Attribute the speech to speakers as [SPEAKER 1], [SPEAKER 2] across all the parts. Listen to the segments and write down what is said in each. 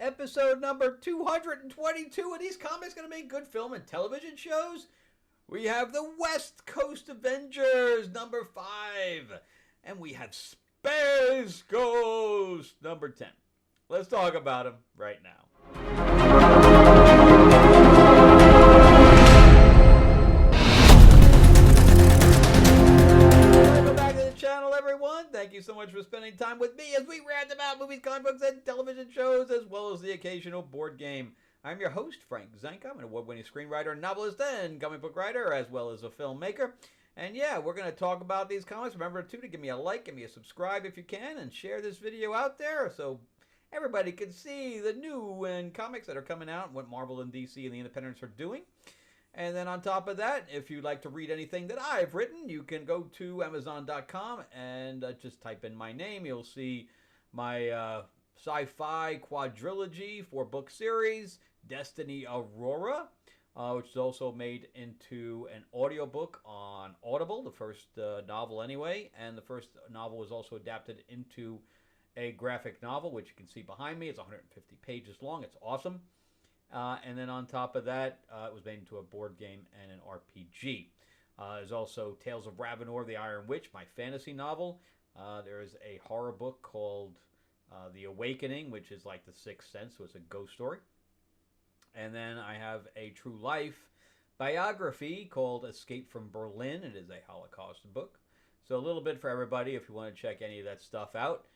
[SPEAKER 1] episode number 222 of these comics going to make good film and television shows. We have the West Coast Avengers, number 5. And we have Space Ghost, number 10. Let's talk about them right now. Welcome back to the channel, everyone. Thank you so much for spending time with me as we rant about movies, comic books, and television shows, as well as the occasional board game. I'm your host, Frank Zanca. I'm an award-winning screenwriter, novelist, and comic book writer, as well as a filmmaker. And yeah, we're going to talk about these comics. Remember, too, to give me a like, give me a subscribe if you can, and share this video out there so everybody can see the new comics that are coming out and what Marvel and DC and the independents are doing. And then on top of that, if you'd like to read anything that I've written, you can go to Amazon.com and just type in my name. You'll see my sci-fi quadrilogy 4-book series, Destiny Aurora, which is also made into an audiobook on Audible, the first novel anyway. And the first novel was also adapted into a graphic novel, which you can see behind me. It's 150 pages long. It's awesome. And then on top of that, it was made into a board game and an RPG. There's also Tales of Ravenor, the Iron Witch, my fantasy novel. There is a horror book called The Awakening, which is like The Sixth Sense, so it's a ghost story. And then I have a true life biography called Escape from Berlin. It is a Holocaust book. So a little bit for everybody if you want to check any of that stuff out.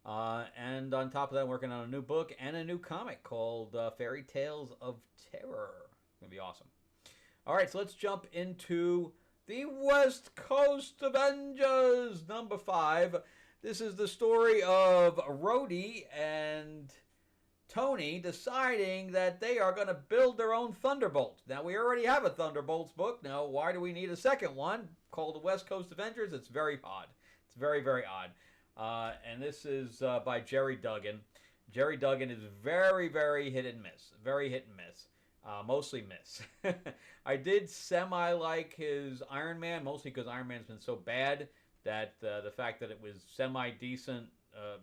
[SPEAKER 1] And on top of that, I'm working on a new book and a new comic called Fairy Tales of Terror. It's going to be awesome. All right, so let's jump into the West Coast Avengers, number 5. This is the story of Rhodey and Tony deciding that they are going to build their own Thunderbolt. Now, we already have a Thunderbolts book. Now, why do we need a second one called the West Coast Avengers? It's very odd. It's very, very odd. And this is by Jerry Duggan. Jerry Duggan is very, very hit and miss. Very hit and miss. Mostly miss. I did semi-like his Iron Man, mostly because Iron Man's been so bad that the fact that it was semi-decent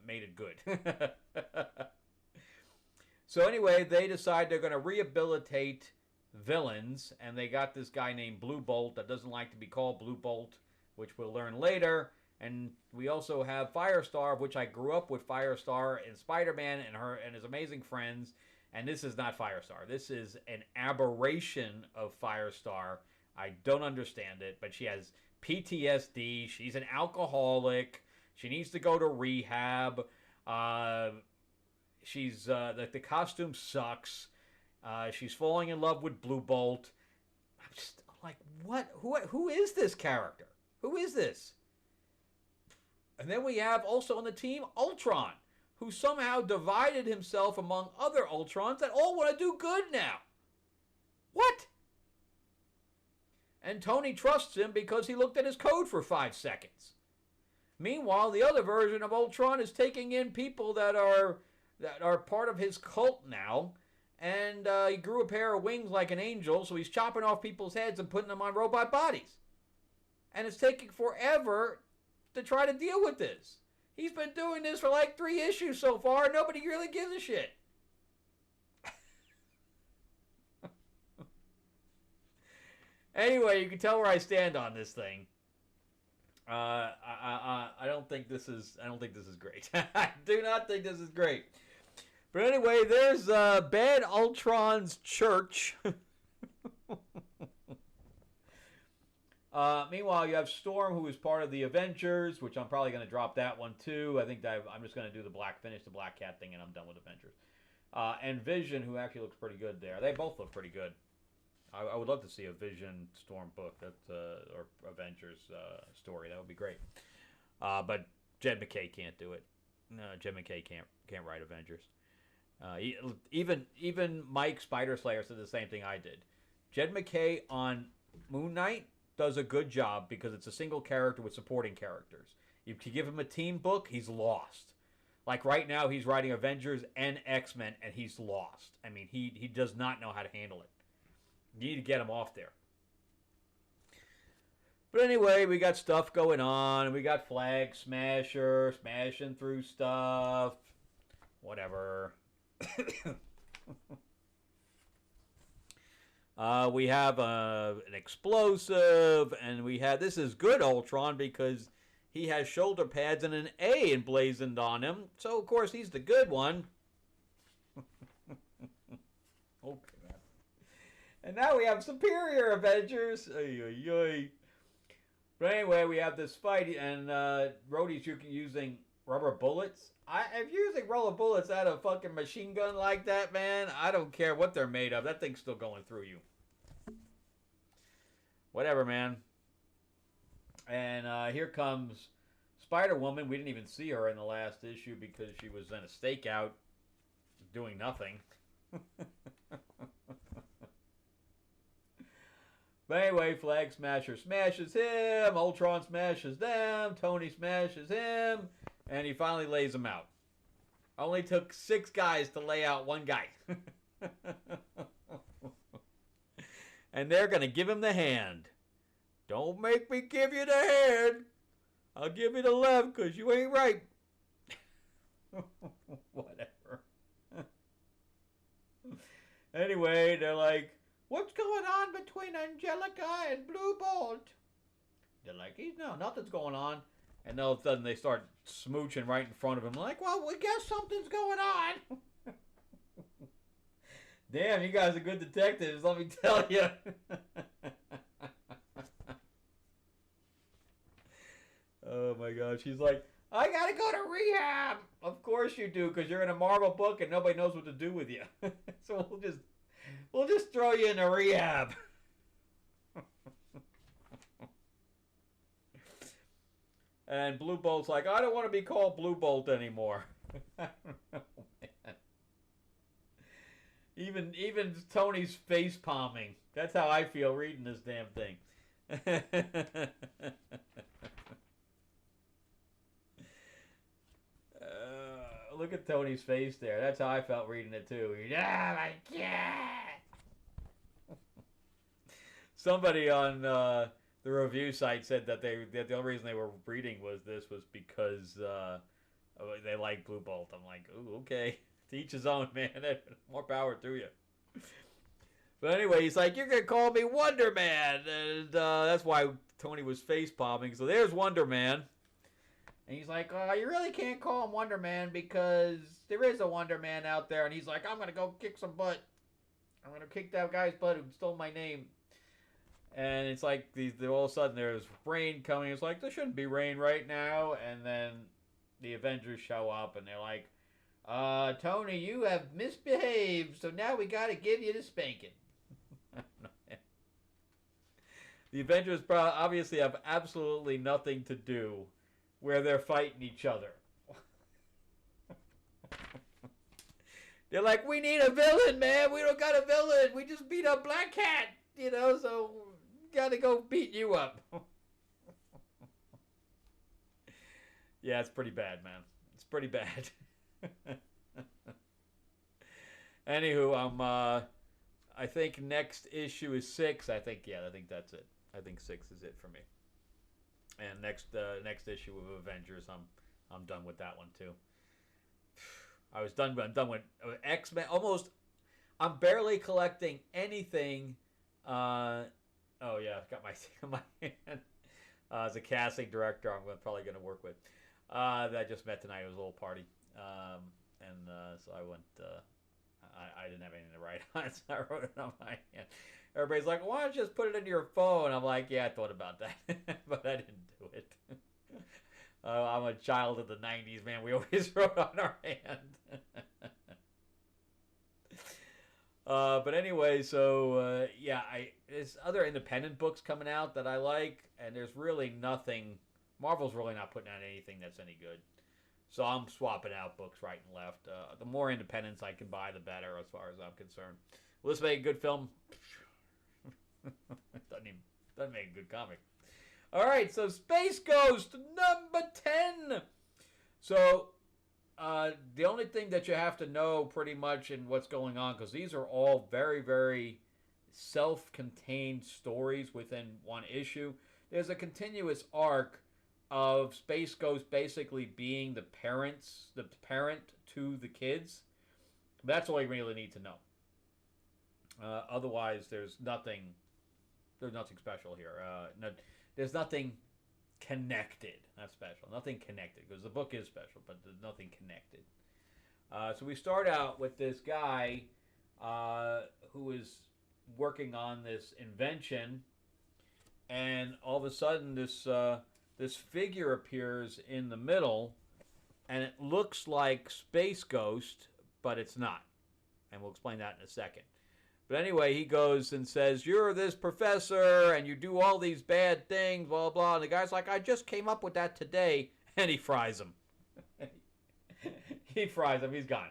[SPEAKER 1] made it good. So anyway, they decide they're going to rehabilitate villains, and they got this guy named Blue Bolt that doesn't like to be called Blue Bolt, which we'll learn later. And we also have Firestar, of which I grew up with Firestar and Spider-Man and his amazing friends. And this is not Firestar. This is an aberration of Firestar. I don't understand it, but she has PTSD. She's an alcoholic. She needs to go to rehab. The costume sucks. She's falling in love with Blue Bolt. I'm just like, what? Who is this character? Who is this? And then we have also on the team Ultron, who somehow divided himself among other Ultrons that all want to do good now. What? And Tony trusts him because he looked at his code for 5 seconds. Meanwhile, the other version of Ultron is taking in people that are part of his cult now. And he grew a pair of wings like an angel, so he's chopping off people's heads and putting them on robot bodies. And it's taking forever to try to deal with this. He's been doing this for like 3 issues so far, and nobody really gives a shit. Anyway, you can tell where I stand on this thing. I don't think this is great. I do not think this is great. But anyway, there's Bad Ultron's church. Meanwhile, you have Storm, who is part of the Avengers, which I'm probably going to drop that one too. I think that I'm just going to do finish the Black Cat thing, and I'm done with Avengers. And Vision, who actually looks pretty good there. They both look pretty good. I would love to see a Vision Storm book or Avengers story. That would be great. But Jed MacKay can't do it. No, Jed MacKay can't write Avengers. Even Mike Spider Slayer said the same thing I did. Jed MacKay on Moon Knight does a good job because it's a single character with supporting characters. If you give him a team book, he's lost. Like right now, he's writing Avengers and X-Men, and he's lost. I mean, he does not know how to handle it. You need to get him off there. But anyway, we got stuff going on. We got Flag Smasher smashing through stuff. Whatever. We have an explosive, and we have, this is good Ultron because he has shoulder pads and an A emblazoned on him. So of course he's the good one. Okay. And now we have superior Avengers. Ay, ay, ay. But anyway, we have this fight, and Rhodey's using rubber bullets. If you're using rubber bullets out of a fucking machine gun like that, man, I don't care what they're made of. That thing's still going through you. Whatever, man. And here comes Spider-Woman. We didn't even see her in the last issue because she was in a stakeout doing nothing. But anyway, Flag Smasher smashes him, Ultron smashes them, Tony smashes him, and he finally lays him out. Only took 6 guys to lay out one guy. And they're going to give him the hand. Don't make me give you the hand. I'll give you the left because you ain't right. Whatever. Anyway, they're like, what's going on between Angelica and Blue Bolt? They're like, no, nothing's going on. And all of a sudden they start smooching right in front of him. Like, well, we guess something's going on. Damn, you guys are good detectives, let me tell you. Oh my gosh, she's like, I gotta go to rehab. Of course you do, because you're in a Marvel book and nobody knows what to do with you. So we'll just throw you in a rehab. And Blue Bolt's like, I don't want to be called Blue Bolt anymore. I don't know, man. Even Tony's face palming. That's how I feel reading this damn thing. Look at Tony's face there. That's how I felt reading it too. Yeah, my God. Somebody on the review site said that the only reason they were reading was because they like Blue Bolt. I'm like, ooh, okay. To each his own, man. More power to you. But anyway, he's like, you're going to call me Wonder Man. And that's why Tony was face palming. So there's Wonder Man. And he's like, you really can't call him Wonder Man because there is a Wonder Man out there. And he's like, I'm going to go kick some butt. I'm going to kick that guy's butt who stole my name. And it's like, all of a sudden there's rain coming. It's like, there shouldn't be rain right now. And then the Avengers show up and they're like, Tony, you have misbehaved. So now we got to give you the spanking. The Avengers obviously have absolutely nothing to do where they're fighting each other. They're like, we need a villain, man. We don't got a villain. We just beat up Black Cat, so gotta go beat you up. Yeah, it's pretty bad, man. It's pretty bad. Anywho, I think next issue is 6. I think that's it. I think 6 is it for me. And next issue of Avengers, I'm done with that one too. I'm done with X-Men. Almost, I'm barely collecting anything. Oh yeah, got my hand. As a casting director, I'm probably going to work with. That I just met tonight. It was a little party, so I went. I didn't have anything to write on, so I wrote it on my hand. Everybody's like, why don't you just put it into your phone? I'm like, yeah, I thought about that, but I didn't do it. I'm a child of the 90s, man. We always wrote on our hand. But anyway, so yeah, there's other independent books coming out that I like, and there's really nothing. Marvel's really not putting out anything that's any good. So I'm swapping out books right and left. The more independents I can buy, the better, as far as I'm concerned. Will this make a good film? doesn't make a good comic. All right, so Space Ghost number 10. So the only thing that you have to know pretty much in what's going on, because these are all very, very self-contained stories within one issue. There's a continuous arc of Space Ghost basically being the parent to the kids, That's all you really need to know. Otherwise, there's nothing. There's nothing special here. There's nothing connected. Not special. Nothing connected, because the book is special, but there's nothing connected. So we start out with this guy who is working on this invention, and all of a sudden this figure appears in the middle, and it looks like Space Ghost, but it's not. And we'll explain that in a second. But anyway, he goes and says, "You're this professor, and you do all these bad things, blah, blah." And the guy's like, "I just came up with that today." And he fries him. He fries him. He's gone.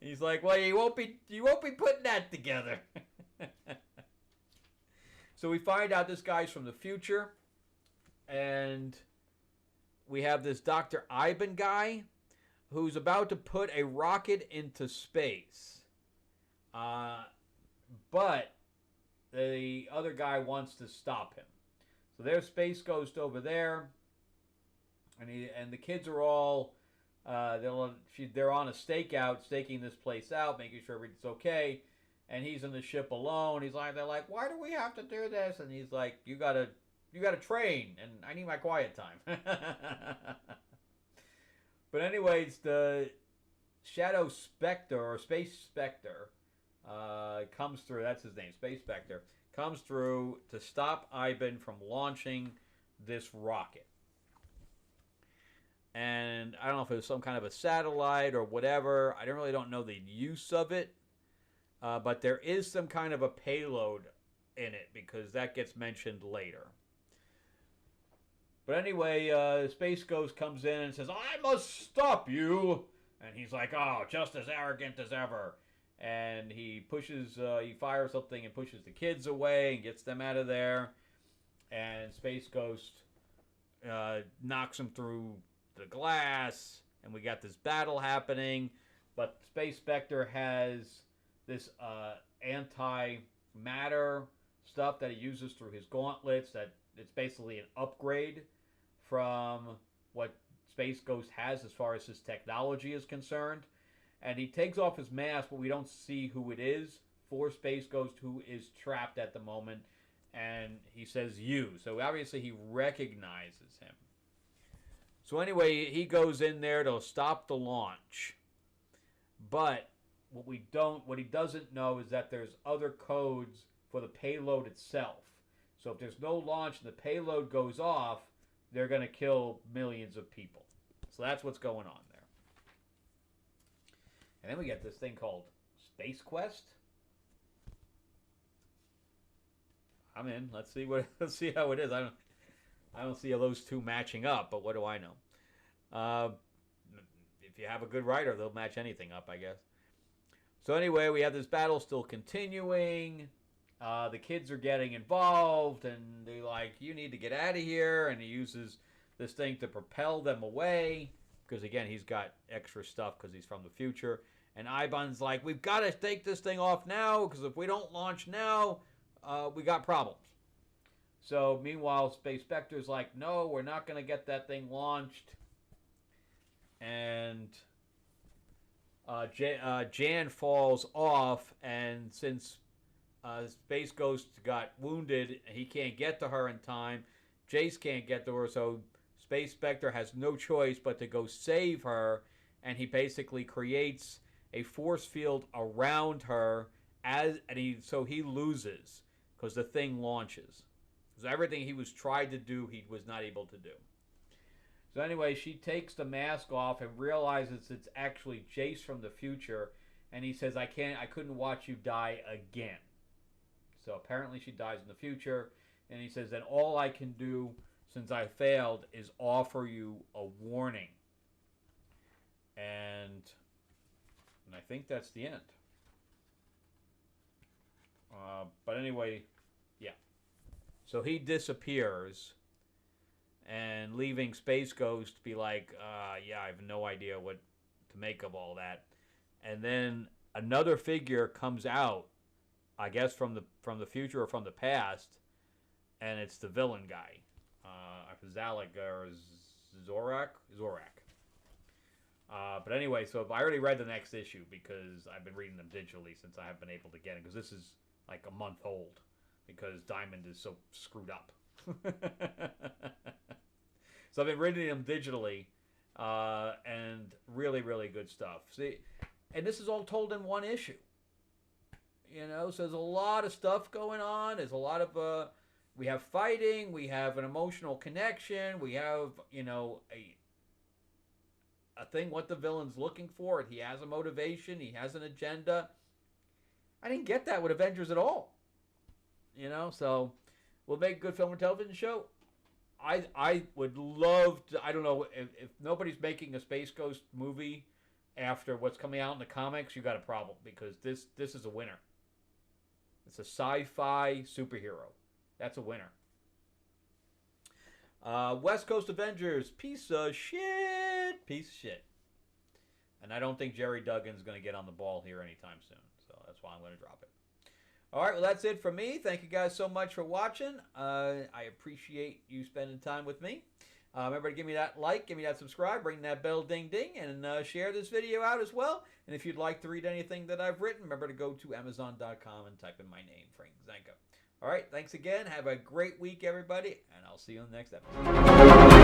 [SPEAKER 1] He's like, "Well, you won't be putting that together." So we find out this guy's from the future. And we have this Dr. Ivan guy who's about to put a rocket into space. But the other guy wants to stop him. So there's Space Ghost over there, and the kids are all they're on a stakeout, staking this place out, making sure everything's okay. And he's in the ship alone. They're like, "Why do we have to do this?" And he's like, "You gotta train, and I need my quiet time." But anyways, the Shadow Spectre or Space Spectre comes through. That's his name, Space Spectre. Comes through to stop Ivan from launching this rocket. And I don't know if it was some kind of a satellite or whatever. I don't know the use of it. But there is some kind of a payload in it, because that gets mentioned later. But anyway, Space Ghost comes in and says, "I must stop you." And he's like, "Oh, just as arrogant as ever." And he fires something and pushes the kids away and gets them out of there. And Space Ghost knocks him through the glass. And we got this battle happening. But Space Spectre has this anti-matter stuff that he uses through his gauntlets. That it's basically an upgrade from what Space Ghost has as far as his technology is concerned. And he takes off his mask, but we don't see who it is for Space Ghost, who is trapped at the moment. And he says, "You." So obviously he recognizes him. So anyway, he goes in there to stop the launch. But what he doesn't know is that there's other codes for the payload itself. So if there's no launch and the payload goes off, they're going to kill millions of people. So that's what's going on there. And then we get this thing called Space Quest. I'm in. Let's see how it is. I don't see those two matching up, but what do I know? If you have a good writer, they'll match anything up, I guess. So anyway, we have this battle still continuing. The kids are getting involved, and they're like, "You need to get out of here." And he uses this thing to propel them away, because again, he's got extra stuff because he's from the future. And Ivan's like, "We've got to take this thing off now, because if we don't launch now, we got problems." So meanwhile, Space Spectre's like, "No, we're not going to get that thing launched." And Jan falls off, and since Space Ghost got wounded, he can't get to her in time. Jace can't get to her, so Space Spectre has no choice but to go save her, and he basically creates a force field around her, so he loses because the thing launches. So everything he was trying to do, he was not able to do. So anyway, she takes the mask off and realizes it's actually Jace from the future, and he says, I couldn't watch you die again." So apparently she dies in the future, and he says, "Then all I can do, since I failed, is offer you a warning." And I think that's the end. But anyway, yeah. So he disappears, and leaving Space Ghost to be like, "Yeah, I have no idea what to make of all that." And then another figure comes out, I guess from the future or from the past, and it's the villain guy, Zalek or Zorak. But anyway, so I already read the next issue because I've been reading them digitally since I haven't been able to get it, because this is like a month old because Diamond is so screwed up. So I've been reading them digitally, and really, really good stuff. See, and this is all told in one issue. You know, so there's a lot of stuff going on. There's a lot of, we have fighting, we have an emotional connection, we have, you know, a thing what the villain's looking for. He has a motivation, he has an agenda. I didn't get that with Avengers at all. You know, so we'll make a good film and television show. I would love to. I don't know if nobody's making a Space Ghost movie after what's coming out in the comics, you got a problem, because this is a winner. It's a sci-fi superhero. That's a winner. West Coast Avengers, piece of shit. Piece of shit. And I don't think Jerry Duggan's going to get on the ball here anytime soon. So that's why I'm going to drop it. All right, well, that's it for me. Thank you guys so much for watching. I appreciate you spending time with me. Remember to give me that like, give me that subscribe, ring that bell ding ding, and share this video out as well. And if you'd like to read anything that I've written, remember to go to Amazon.com and type in my name, Frank Zanca. All right, thanks again. Have a great week, everybody, and I'll see you in the next episode.